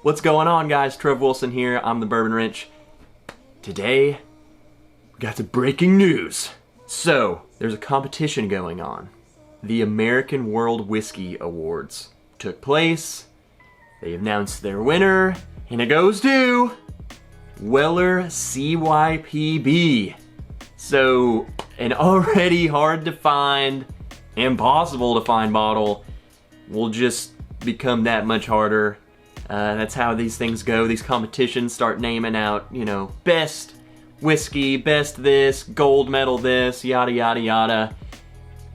What's going on, guys? Trev Wilson here. I'm the Bourbon Wrench. Today, we got some breaking news. So, there's a competition going on. The American World Whiskey Awards took place. They announced their winner, and it goes to Weller CYPB. So, an already hard to find, impossible to find bottle will just become that much harder. That's how these things go. These competitions start naming out, you know, best whiskey, best this, gold medal this, yada yada yada.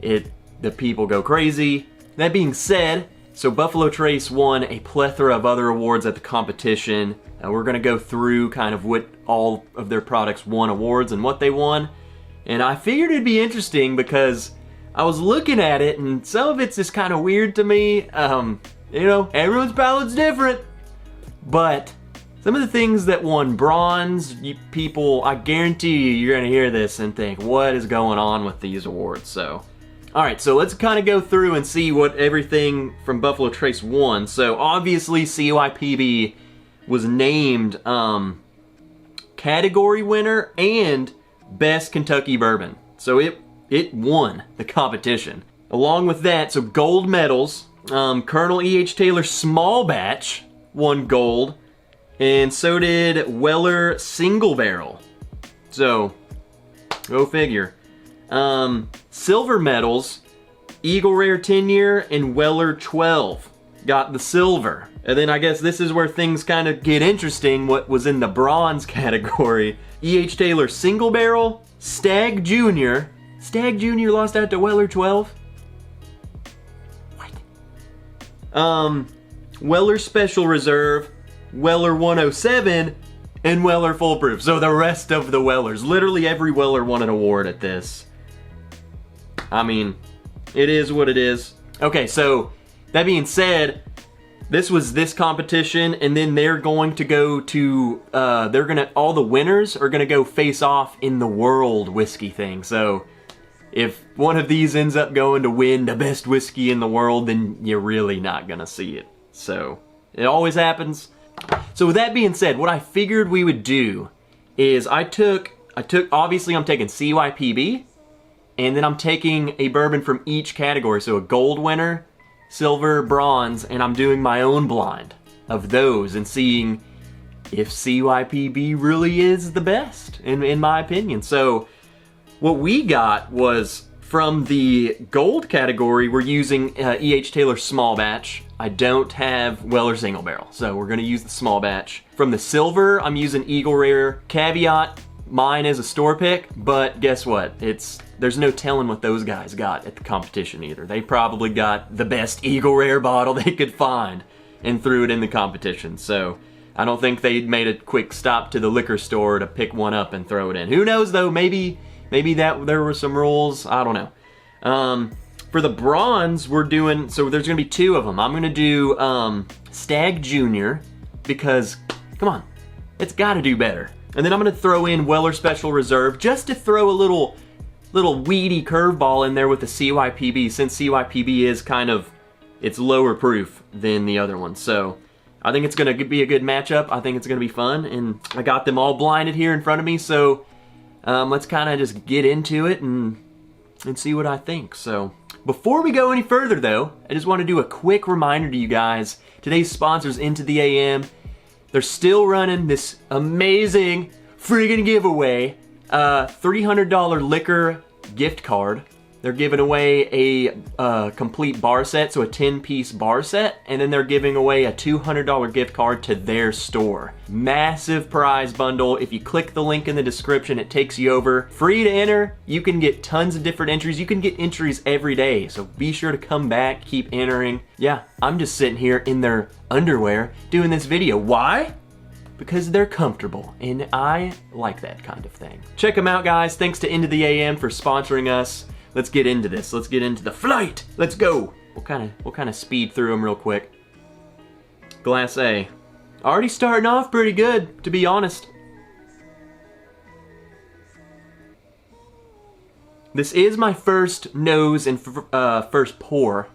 The people go crazy. That being said, so Buffalo Trace won a plethora of other awards at the competition. We're gonna go through kind of what all of their products won awards and what they won. And I figured it'd be interesting because I was looking at it and some of it's just kind of weird to me. You know, everyone's palate's different. But some of the things that won bronze, people, I guarantee you're gonna hear this and think, what is going on with these awards? So, alright, so let's kind of go through and see what everything from Buffalo Trace won. So obviously CYPB was named category winner and best Kentucky bourbon. So it won the competition. Along with that, so gold medals, Colonel E.H. Taylor Small Batch won gold, and so did Weller Single Barrel. So, go figure. Silver medals, Eagle Rare 10-year and Weller 12 got the silver. And then I guess this is where things kind of get interesting, what was in the bronze category. E.H. Taylor Single Barrel, Stag Jr. Stag Jr. lost out to Weller 12? Weller Special Reserve, Weller 107, and Weller Full Proof. So the rest of the Wellers, literally every Weller won an award at this. I mean, it is what it is. Okay, so that being said, this was this competition, and then they're going to go to, all the winners are gonna go face off in the world whiskey thing. So if one of these ends up going to win the best whiskey in the world, then you're really not gonna see it. So, it always happens. So with that being said, what I figured we would do is obviously I'm taking CYPB, and then I'm taking a bourbon from each category. So a gold winner, silver, bronze, and I'm doing my own blind of those and seeing if CYPB really is the best, in my opinion. So, what we got was from the gold category, we're using E.H. Taylor Small Batch. I don't have Weller Single Barrel, so we're gonna use the small batch. From the silver, I'm using Eagle Rare. Caveat, mine is a store pick, but guess what? There's no telling what those guys got at the competition either. They probably got the best Eagle Rare bottle they could find and threw it in the competition. So I don't think they made a quick stop to the liquor store to pick one up and throw it in. Who knows though, maybe that there were some rules, I don't know. For the bronze, we're doing, so there's gonna be two of them. I'm gonna do Stag Jr. because, come on, it's gotta do better. And then I'm gonna throw in Weller Special Reserve just to throw a little weedy curveball in there with the CYPB, since CYPB is kind of, it's lower proof than the other one. So I think it's gonna be a good matchup. I think it's gonna be fun, and I got them all blinded here in front of me, so let's kind of just get into it and see what I think. So before we go any further though, I just want to do a quick reminder to you guys. Today's sponsors, Into the AM, they're still running this amazing friggin' giveaway, $300 liquor gift card. They're giving away a complete bar set, so a 10-piece bar set, and then they're giving away a $200 gift card to their store. Massive prize bundle. If you click the link in the description, it takes you over. Free to enter. You can get tons of different entries. You can get entries every day, so be sure to come back, keep entering. Yeah, I'm just sitting here in their underwear doing this video. Why? Because they're comfortable, and I like that kind of thing. Check them out, guys. Thanks to Into the AM for sponsoring us. Let's get into this. Let's get into the flight. Let's go. We'll kind of speed through them real quick. Glass A. Already starting off pretty good, to be honest. This is my first nose and first pour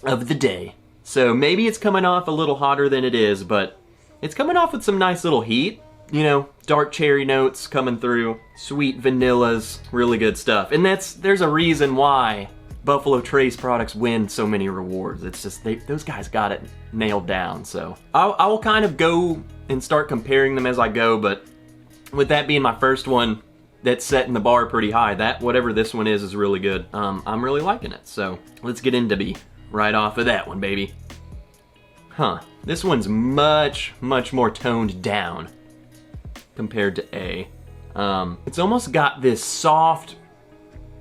of the day. So maybe it's coming off a little hotter than it is, but It's coming off with some nice little heat. You know, dark cherry notes coming through, sweet vanillas, really good stuff. And there's a reason why Buffalo Trace products win so many rewards. It's just, those guys got it nailed down. So I'll kind of go and start comparing them as I go, but with that being my first one, that's setting the bar pretty high. That, whatever this one is really good. I'm really liking it. So let's get into B right off of that one, baby. Huh, this one's much, much more toned down compared to A. It's almost got this soft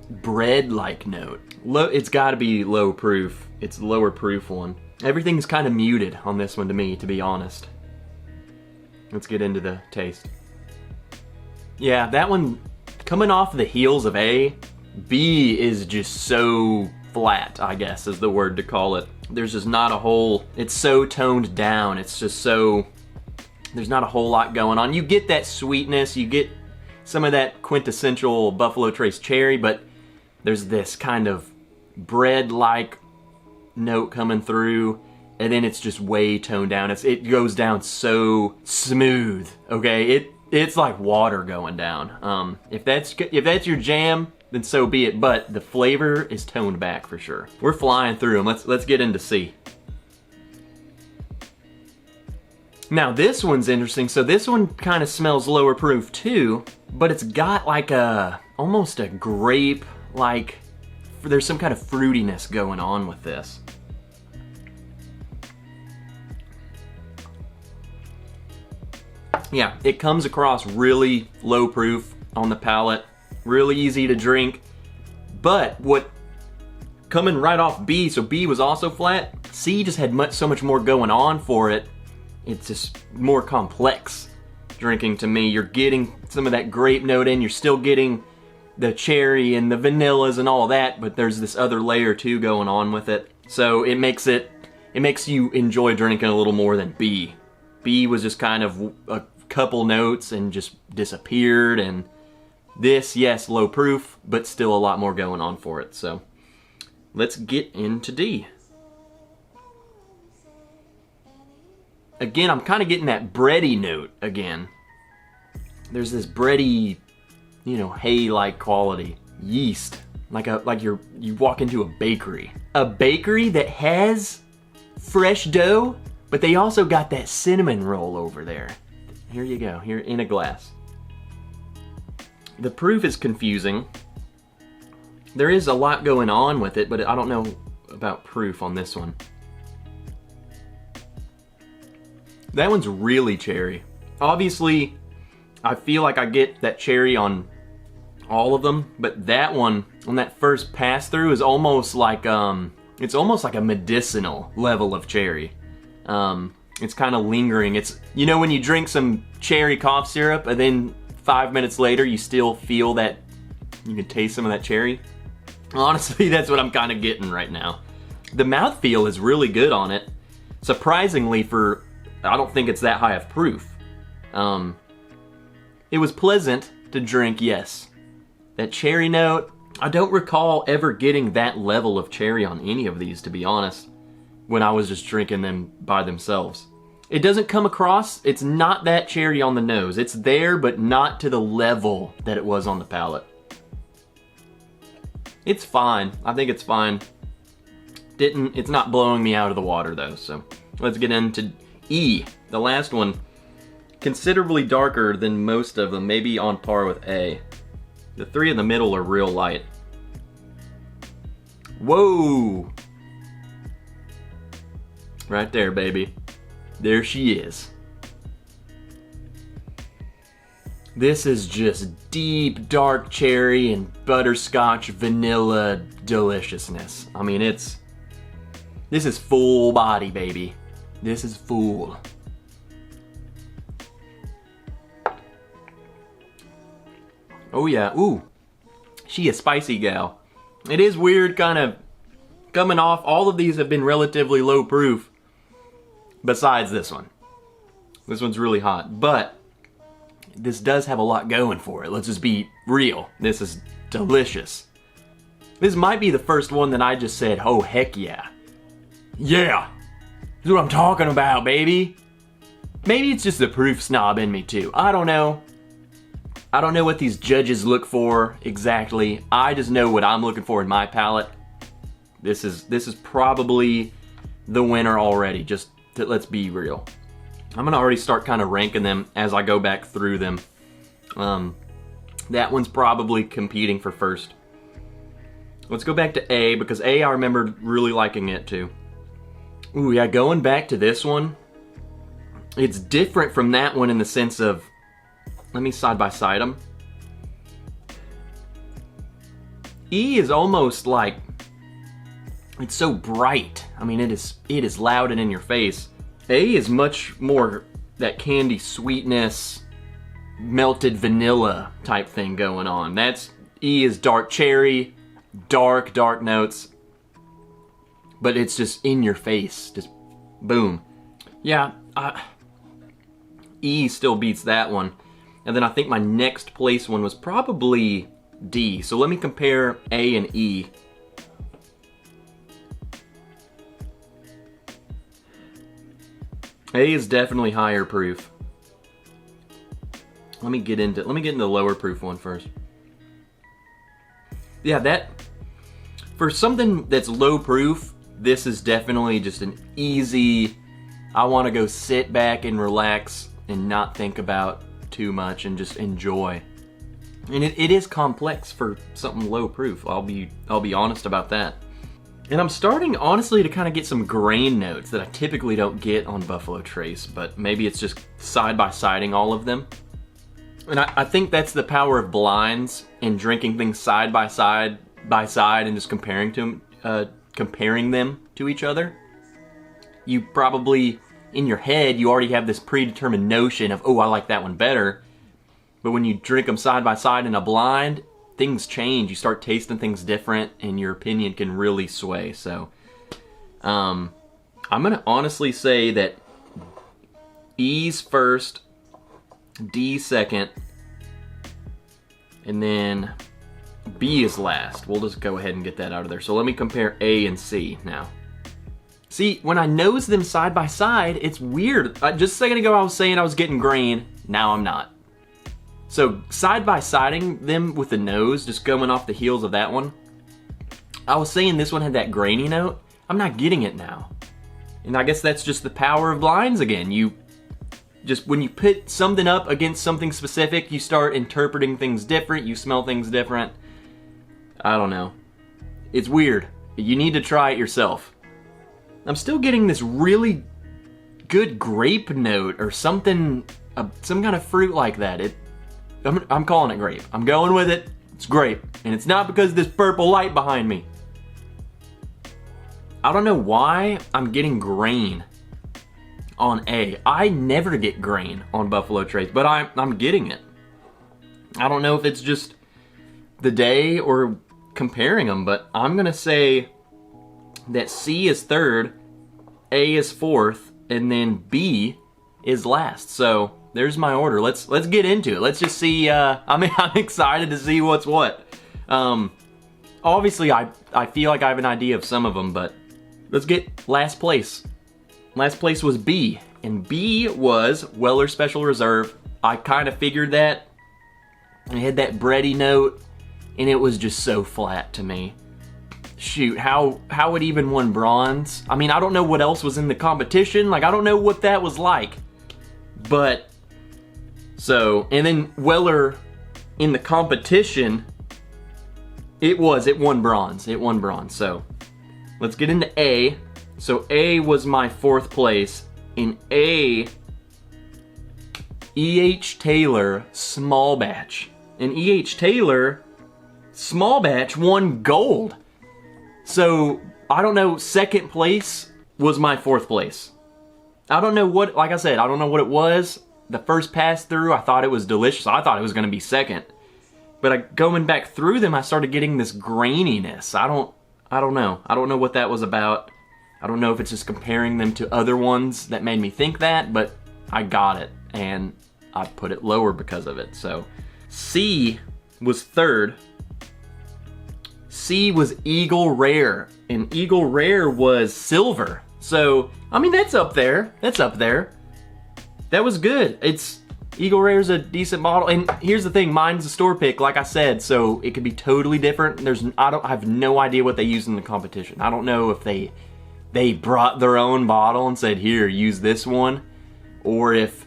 bread-like note. It's gotta be low proof. It's the lower proof one. Everything's kind of muted on this one to me, to be honest. Let's get into the taste. Yeah, that one, coming off the heels of A, B is just so flat, I guess is the word to call it. There's just not a whole, it's so toned down. It's just so, there's not a whole lot going on. You get that sweetness, you get some of that quintessential Buffalo Trace cherry, but there's this kind of bread-like note coming through, and then it's just way toned down. It goes down so smooth, okay? It's like water going down. If that's your jam, then so be it, but the flavor is toned back for sure. We're flying through them. Let's get into C. Now this one's interesting. So this one kind of smells lower proof too, but it's got like almost a grape, like there's some kind of fruitiness going on with this. Yeah, it comes across really low proof on the palate, really easy to drink, but coming right off B, so B was also flat, C just had so much more going on for it. It's just more complex drinking to me. You're getting some of that grape note in, you're still getting the cherry and the vanillas and all that, but there's this other layer too going on with it. So it makes you enjoy drinking a little more than B. B was just kind of a couple notes and just disappeared, and this, yes, low proof, but still a lot more going on for it. So let's get into D. Again, I'm kind of getting that bready note again. There's this bready, you know, hay-like quality. Yeast, like you walk into a bakery. A bakery that has fresh dough, but they also got that cinnamon roll over there. Here you go, here in a glass. The proof is confusing. There is a lot going on with it, but I don't know about proof on this one. That one's really cherry. Obviously, I feel like I get that cherry on all of them, but that one, on that first pass through, is almost like, it's almost like a medicinal level of cherry. It's kind of lingering. It's, you know, when you drink some cherry cough syrup and then 5 minutes later you still feel that, you can taste some of that cherry. Honestly, that's what I'm kind of getting right now. The mouthfeel is really good on it. Surprisingly for, I don't think it's that high of proof. It was pleasant to drink, yes. That cherry note, I don't recall ever getting that level of cherry on any of these, to be honest, when I was just drinking them by themselves. It doesn't come across, it's not that cherry on the nose. It's there, but not to the level that it was on the palate. It's fine. I think it's fine. It's not blowing me out of the water though, so let's get into E, the last one. Considerably darker than most of them, maybe on par with A. The three in the middle are real light. Whoa! Right there, baby. There she is. This is just deep, dark cherry and butterscotch vanilla deliciousness. I mean, this is full body, baby. This is full. Oh yeah, ooh. She a spicy gal. It is weird kind of coming off. All of these have been relatively low proof. Besides this one. This one's really hot, but this does have a lot going for it. Let's just be real. This is delicious. This might be the first one that I just said, oh heck yeah. Yeah! This is what I'm talking about, baby! maybe it's just the proof snob in me too. I don't know. I don't know what these judges look for exactly. I just know what I'm looking for in my palate. This is probably the winner already, let's be real. I'm gonna already start kind of ranking them as I go back through them. That one's probably competing for first. Let's go back to A, because A I remember really liking it too. Ooh, yeah, going back to this one, it's different from that one in the sense of, let me side by side them. E is almost like, it's so bright. I mean, it is loud and in your face. A is much more that candy sweetness, melted vanilla type thing going on. E is dark cherry, dark notes, but it's just in your face, just boom. Yeah, E still beats that one. And then I think my next place one was probably D. So let me compare A and E. A is definitely higher proof. Let me get into the lower proof one first. Yeah, for something that's low proof, this is definitely just an easy, I want to go sit back and relax and not think about too much and just enjoy. And it is complex for something low proof. I'll be honest about that. And I'm starting, honestly, to kind of get some grain notes that I typically don't get on Buffalo Trace, but maybe it's just side-by-siding all of them. And I think that's the power of blinds and drinking things side by side and just comparing them to each other. You probably, in your head, you already have this predetermined notion of, oh, I like that one better. But when you drink them side by side in a blind, things change. You start tasting things different, and your opinion can really sway. So, I'm gonna honestly say that E's first, D second, and then B is last. We'll just go ahead and get that out of there. So let me compare A and C now. See, when I nose them side by side, it's weird. Just a second ago I was saying I was getting grain. Now I'm not. So side by siding them with the nose, just going off the heels of that one, I was saying this one had that grainy note. I'm not getting it now. And I guess that's just the power of blinds again. When you put something up against something specific, you start interpreting things different, you smell things different. I don't know. It's weird. You need to try it yourself. I'm still getting this really good grape note or something, some kind of fruit like that. I'm calling it grape. I'm going with it. It's grape. And it's not because of this purple light behind me. I don't know why I'm getting grain on A. I never get grain on Buffalo Trace, but I'm getting it. I don't know if it's just the day or comparing them, but I'm gonna say that C is third, A is fourth, and then B is last. So there's my order. Let's get into it. Let's just see. I'm excited to see what's what. Obviously, I feel like I have an idea of some of them, but let's get last place. Last place was B, and B was Weller Special Reserve. I kind of figured that. It had that bready note, and it was just so flat to me. Shoot, how it even won bronze? I mean, I don't know what else was in the competition. Like, I don't know what that was like. But, so, and then Weller in the competition, it won bronze. It won bronze. So, let's get into A. So A was my fourth place. In A, E.H. Taylor Small Batch. And E.H. Taylor Small Batch won gold. So, I don't know, second place was my fourth place. I don't know what, like I said, I don't know what it was. The first pass through, I thought it was delicious. I thought it was gonna be second. But going back through them, I started getting this graininess. I don't know. I don't know what that was about. I don't know if it's just comparing them to other ones that made me think that, but I got it, and I put it lower because of it. So C was third. C was Eagle Rare, and Eagle Rare was silver. So, I mean, that's up there. That's up there. that was good. Eagle Rare's a decent bottle, and here's the thing, mine's a store pick, like I said, so it could be totally different. I have no idea what they used in the competition. I don't know if they brought their own bottle and said, here, use this one, or if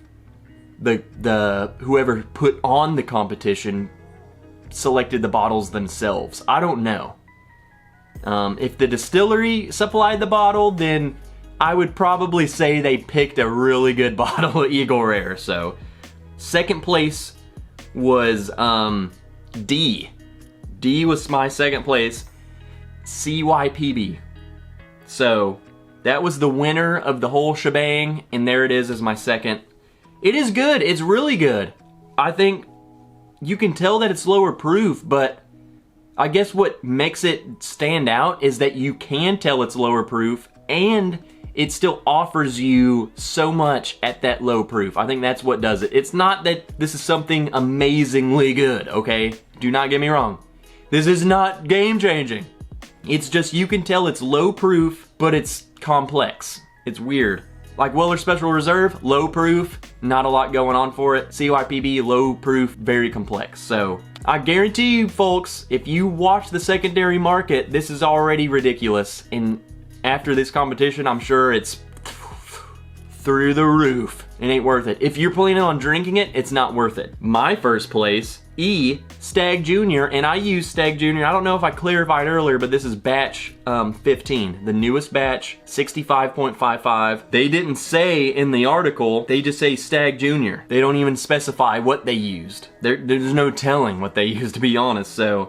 the whoever put on the competition selected the bottles themselves. I don't know. If the distillery supplied the bottle, then I would probably say they picked a really good bottle of Eagle Rare. So second place was D. D was my second place, CYPB. So that was the winner of the whole shebang, and there it is as my second. It is good. It's really good. I think you can tell that it's lower proof, but I guess what makes it stand out is that you can tell it's lower proof, and it still offers you so much at that low proof. I think that's what does it. It's not that this is something amazingly good, okay? Do not get me wrong. This is not game changing. It's just you can tell it's low proof, but it's complex. It's weird. Like Weller Special Reserve, low proof, not a lot going on for it. CYPB, low proof, very complex. So I guarantee you folks, if you watch the secondary market, this is already ridiculous. And after this competition, I'm sure it's through the roof. It ain't worth it. If you're planning on drinking it, it's not worth it. My first place, E, Stag Jr., and I use Stag Jr. I don't know if I clarified earlier, but this is batch 15, the newest batch, 65.55. They didn't say in the article, they just say Stag Jr. They don't even specify what they used. There's no telling what they used, to be honest. So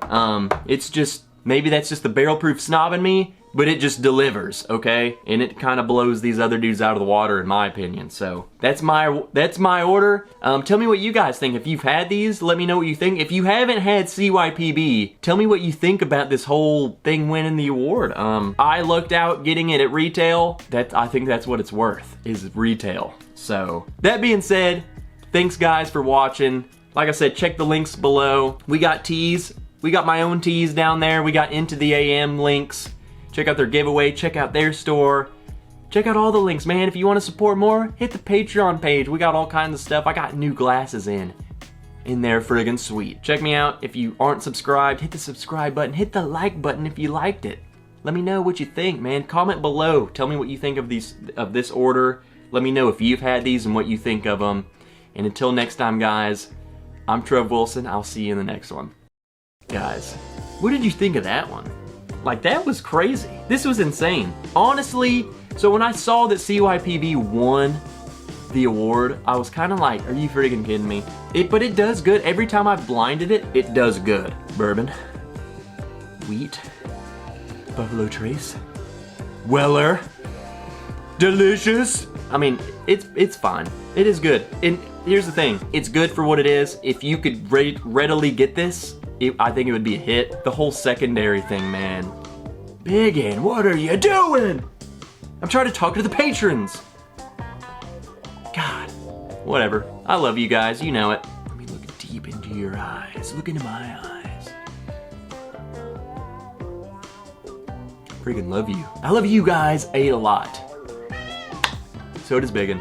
it's just, maybe that's just the barrel proof snob in me, but it just delivers, okay? And it kind of blows these other dudes out of the water, in my opinion. So that's my order. Tell me what you guys think. If you've had these, let me know what you think. If you haven't had CYPB, tell me what you think about this whole thing winning the award. I lucked out getting it at retail. I think that's what it's worth, is retail. So that being said, thanks guys for watching. Like I said, check the links below. We got teas. We got my own teas down there. We got Into the AM links. Check out their giveaway, check out their store. Check out all the links, man. If you want to support more, hit the Patreon page. We got all kinds of stuff. I got new glasses in there friggin' sweet. Check me out. If you aren't subscribed, hit the subscribe button. Hit the like button if you liked it. Let me know what you think, man. Comment below. Tell me what you think of this order. Let me know if you've had these and what you think of them. And until next time, guys, I'm Trev Wilson. I'll see you in the next one. Guys, what did you think of that one? Like, that was crazy. This was insane. Honestly, so when I saw that CYPB won the award, I was kind of like, are you freaking kidding me? But it does good. Every time I've blinded it, it does good. Bourbon, wheat, Buffalo Trace, Weller, delicious. I mean, it's fine. It is good. And here's the thing. It's good for what it is. If you could readily get this, I think it would be a hit. The whole secondary thing, man. Biggin, what are you doing? I'm trying to talk to the patrons. God, whatever. I love you guys, you know it. Let me look deep into your eyes. Look into my eyes. Freaking love you. I love you guys a lot. So does Biggin.